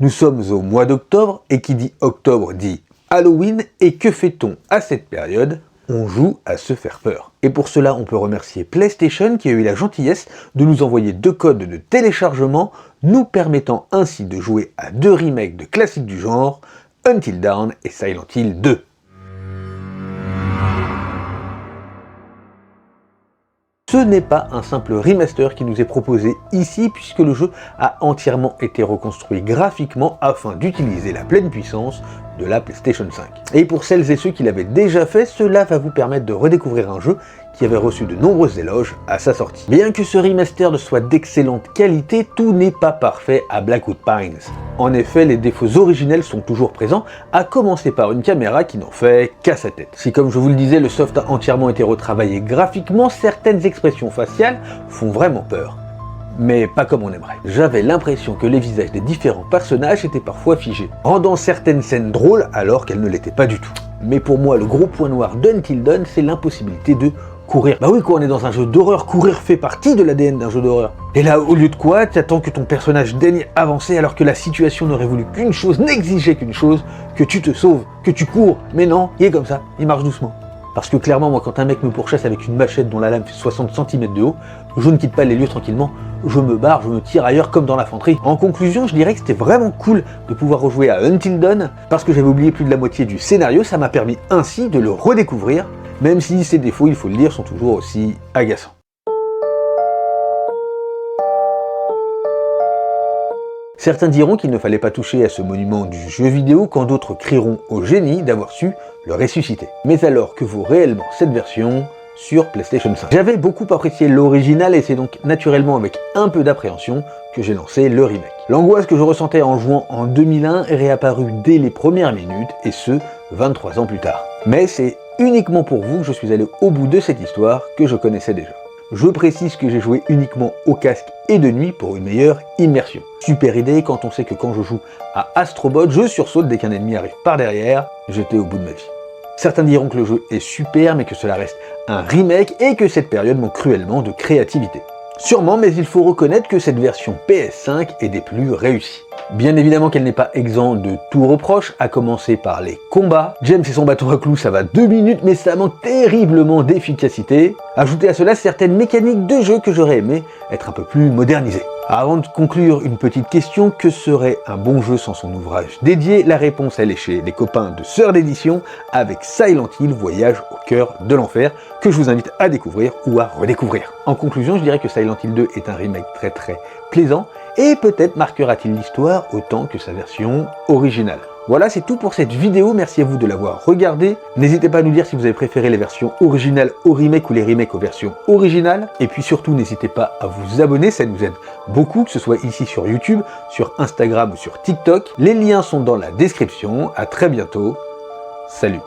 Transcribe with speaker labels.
Speaker 1: Nous sommes au mois d'octobre, et qui dit octobre dit Halloween, et que fait-on à cette période? On joue à se faire peur. Et pour cela, on peut remercier PlayStation qui a eu la gentillesse de nous envoyer 2 codes de téléchargement, nous permettant ainsi de jouer à 2 remakes de classiques du genre, Until Dawn et Silent Hill 2. Ce n'est pas un simple remaster qui nous est proposé ici, puisque le jeu a entièrement été reconstruit graphiquement afin d'utiliser la pleine puissance de la PlayStation 5. Et pour celles et ceux qui l'avaient déjà fait, cela va vous permettre de redécouvrir un jeu qui avait reçu de nombreuses éloges à sa sortie. Bien que ce remaster soit d'excellente qualité, tout n'est pas parfait à Blackwood Pines. En effet, les défauts originels sont toujours présents, à commencer par une caméra qui n'en fait qu'à sa tête. Si, comme je vous le disais, le soft a entièrement été retravaillé graphiquement, certaines expressions faciales font vraiment peur. Mais pas comme on aimerait. J'avais l'impression que les visages des différents personnages étaient parfois figés, rendant certaines scènes drôles alors qu'elles ne l'étaient pas du tout. Mais pour moi, le gros point noir d'Until Dawn, c'est l'impossibilité de courir. Bah oui, quand on est dans un jeu d'horreur, courir fait partie de l'ADN d'un jeu d'horreur. Et là, au lieu de quoi, t'attends que ton personnage daigne avancer alors que la situation n'aurait voulu qu'une chose, n'exigeait qu'une chose, que tu te sauves, que tu cours. Mais non, il est comme ça, il marche doucement. Parce que clairement, moi, quand un mec me pourchasse avec une machette dont la lame fait 60 cm de haut, je ne quitte pas les lieux tranquillement, je me barre, je me tire ailleurs comme dans l'infanterie. En conclusion, je dirais que c'était vraiment cool de pouvoir rejouer à Until Dawn, parce que j'avais oublié plus de la moitié du scénario, ça m'a permis ainsi de le redécouvrir, même si ses défauts, il faut le dire, sont toujours aussi agaçants. Certains diront qu'il ne fallait pas toucher à ce monument du jeu vidéo quand d'autres crieront au génie d'avoir su le ressusciter. Mais alors que vaut réellement cette version sur PlayStation 5? J'avais beaucoup apprécié l'original et c'est donc naturellement avec un peu d'appréhension que j'ai lancé le remake. L'angoisse que je ressentais en jouant en 2001 est réapparue dès les premières minutes et ce, 23 ans plus tard. Mais c'est uniquement pour vous que je suis allé au bout de cette histoire que je connaissais déjà. Je précise que j'ai joué uniquement au casque et de nuit pour une meilleure immersion. Super idée quand on sait que quand je joue à Astro Bot, je sursaute dès qu'un ennemi arrive par derrière, j'étais au bout de ma vie. Certains diront que le jeu est super mais que cela reste un remake et que cette période manque cruellement de créativité. Sûrement, mais il faut reconnaître que cette version PS5 est des plus réussies. Bien évidemment qu'elle n'est pas exempte de tout reproche, à commencer par les combats. James et son bâton à clous, ça va 2 minutes, mais ça manque terriblement d'efficacité. Ajoutez à cela certaines mécaniques de jeu que j'aurais aimé être un peu plus modernisées. Avant de conclure, une petite question, que serait un bon jeu sans son ouvrage dédié? La réponse, elle est chez les copains de Sœur d'édition avec Silent Hill, Voyage au cœur de l'enfer, que je vous invite à découvrir ou à redécouvrir. En conclusion, je dirais que Silent Hill 2 est un remake très plaisant, et peut-être marquera-t-il l'histoire autant que sa version originale. Voilà, c'est tout pour cette vidéo, merci à vous de l'avoir regardée. N'hésitez pas à nous dire si vous avez préféré les versions originales au remake ou les remakes aux versions originales. Et puis surtout, n'hésitez pas à vous abonner, ça nous aide beaucoup, que ce soit ici sur YouTube, sur Instagram ou sur TikTok. Les liens sont dans la description, à très bientôt, salut.